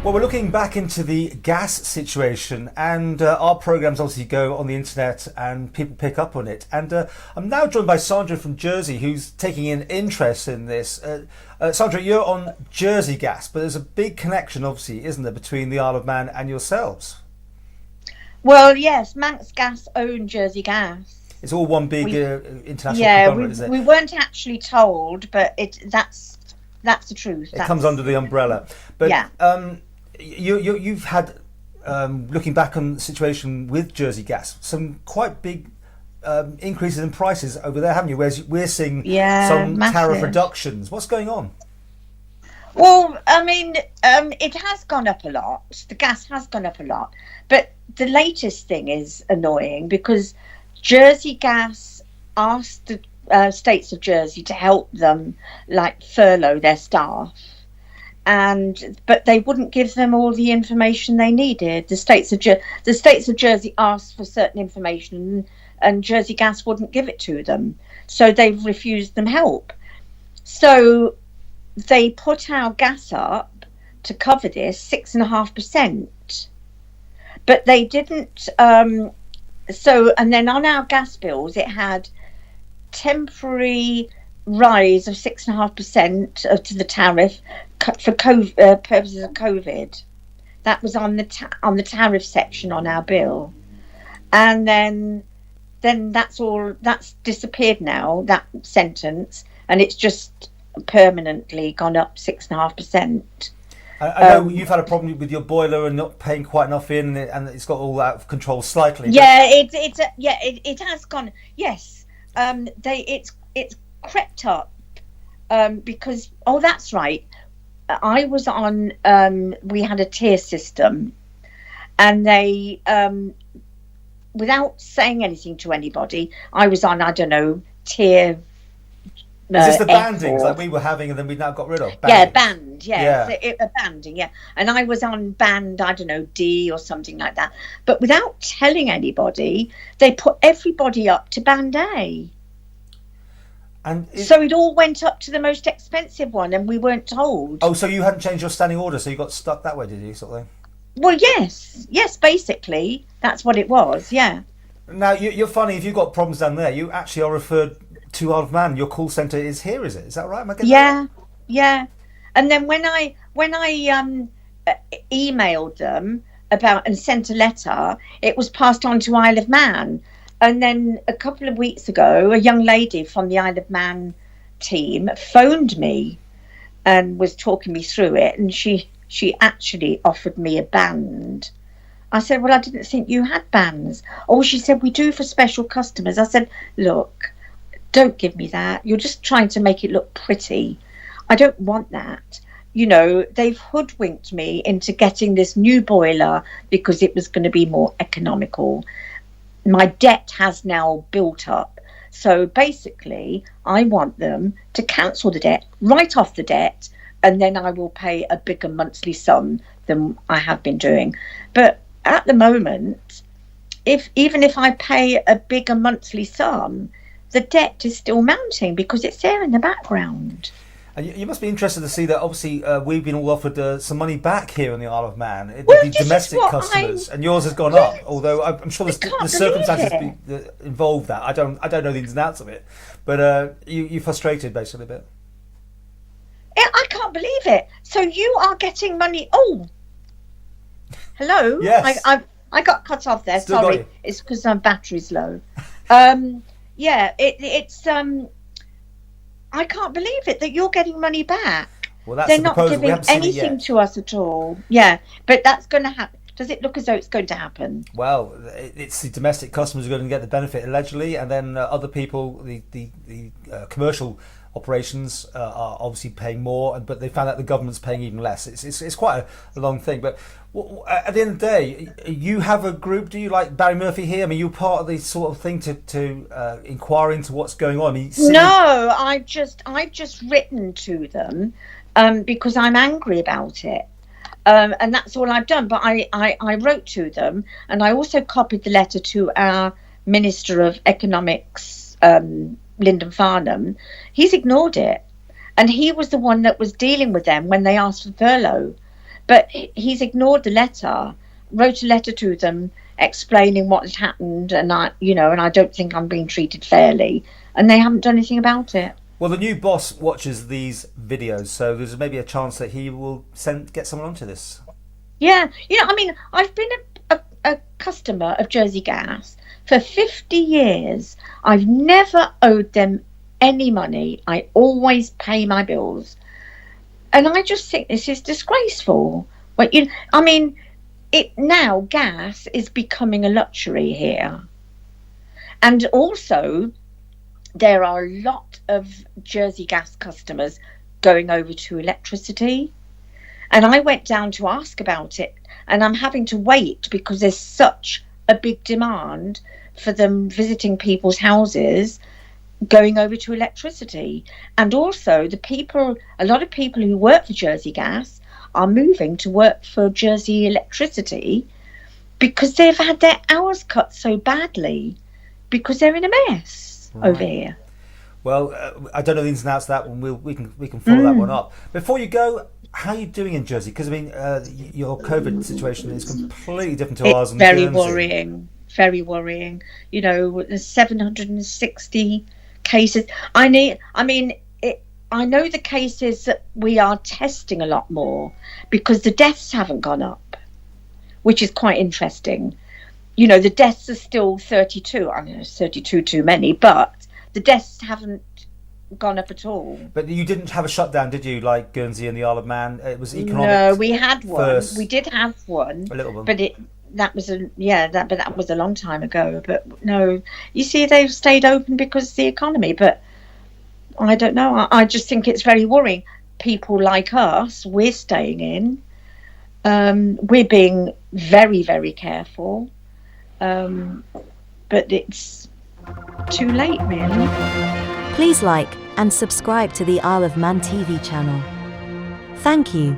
Well, we're looking back into the gas situation, and our programs obviously go on the internet and people pick up on it. And I'm now joined by Sandra from Jersey, who's taking an interest in this. Sandra, you're on Jersey Gas, but there's a big connection, obviously, isn't there, between the Isle of Man and yourselves? Well, yes, Manx Gas own Jersey Gas. It's all one big international conglomerate, isn't it? We weren't actually told, but that's the truth. It comes under the umbrella. But yeah. You've had, looking back on the situation with Jersey Gas, some quite big increases in prices over there, haven't you? Whereas we're seeing some massive tariff reductions. What's going on? Well, I mean, it has gone up a lot. The gas has gone up a lot. But the latest thing is annoying because Jersey Gas asked the states of Jersey to help them, like furlough their staff. But they wouldn't give them all the information they needed. The states of Jersey asked for certain information, and Jersey Gas wouldn't give it to them. So they've refused them help. So they put our gas up to cover this 6.5%, but they didn't. And then on our gas bills, it had temporary rise of 6.5% to the tariff for purposes of COVID. That was on the tariff section on our bill, and then that's disappeared now, that sentence, and it's just permanently gone up 6.5%. I know you've had a problem with your boiler and not paying quite enough in, and it's got all out of control slightly. Yeah, it has gone. Yes, it's crept up because that's right. I was on. We had a tier system, and they, without saying anything to anybody, I was on. I don't know, tier. Is this the bandings that we were having and then we now got rid of? Bandings. Yeah, band. Yeah. Banding. Yeah, and I was on band. I don't know, D or something like that. But without telling anybody, they put everybody up to band A. So it all went up to the most expensive one, and we weren't told. Oh, so you hadn't changed your standing order, so you got stuck that way, did you, sort of thing? Well, yes, basically that's what it was. Yeah. Now you're funny. If you've got problems down there, you actually are referred to Isle of Man. Your call centre is here, is it? Is that right? Am I getting that right? Yeah. And then when I emailed them about and sent a letter, it was passed on to Isle of Man. And then a couple of weeks ago, a young lady from the Isle of Man team phoned me and was talking me through it. And she actually offered me a band. I said, well, I didn't think you had bands. Oh, she said, we do for special customers. I said, look, don't give me that. You're just trying to make it look pretty. I don't want that. You know, they've hoodwinked me into getting this new boiler because it was going to be more economical. My debt has now built up. So basically, I want them to cancel the debt, write off the debt, and then I will pay a bigger monthly sum than I have been doing. But at the moment, even if I pay a bigger monthly sum, the debt is still mounting because it's there in the background. And you must be interested to see that obviously we've been all offered some money back here on the Isle of Man, the domestic customers, and yours has gone up. Although I'm sure the circumstances involve that. I don't know the ins and outs of it, but you're frustrated basically a bit. I can't believe it. So you are getting money. Oh, hello. Yes. I got cut off there. Still sorry, it's because my battery's low. Yeah, it's I can't believe it that you're getting money back. Well, that's They're the not proposal. giving anything to us at all. Yeah, but that's going to happen. Does it look as though it's going to happen? Well, it's the domestic customers who are going to get the benefit allegedly, and then other people, the commercial operations are obviously paying more, but they found out the government's paying even less. It's quite a long thing. But at the end of the day, you have a group, do you, like Barry Murphy here? I mean, you're part of the sort of thing to inquire into what's going on. I mean, no, I've just written to them because I'm angry about it. And that's all I've done. But I wrote to them, and I also copied the letter to our Minister of Economics, Lyndon Farnham. He's ignored it, and he was the one that was dealing with them when they asked for furlough. But he's ignored the letter, wrote a letter to them explaining what had happened, and I don't think I'm being treated fairly, and they haven't done anything about it. Well, the new boss watches these videos, so there's maybe a chance that he will get someone onto this. Yeah, I mean, I've been a customer of Jersey Gas for 50 years. I've never owed them any money. I always pay my bills. And I just think this is disgraceful. But now gas is becoming a luxury here. And also, there are a lot of Jersey Gas customers going over to electricity. And I went down to ask about it, and I'm having to wait because there's such a big demand for them visiting people's houses, going over to electricity. And also a lot of people who work for Jersey Gas are moving to work for Jersey Electricity because they've had their hours cut so badly because they're in a mess over here. Well, I don't know the ins and outs of that one. We can follow that one up. Before you go, how are you doing in Jersey? Because your COVID situation is completely different to ours. It's very worrying. Very worrying. There's 760 cases. I know the cases that we are testing a lot more because the deaths haven't gone up, which is quite interesting. The deaths are still 32. I know 32 too many, but the deaths haven't gone up at all. But you didn't have a shutdown, did you? Like Guernsey and the Isle of Man. It was economic. No, we had one. First. We did have one. A little one. But that was a long time ago. But no, you see, they've stayed open because of the economy. But I don't know. I just think it's very worrying. People like us, we're staying in. We're being very, very careful. But it's too late, really. Please like and subscribe to the Isle of Man TV channel. Thank you.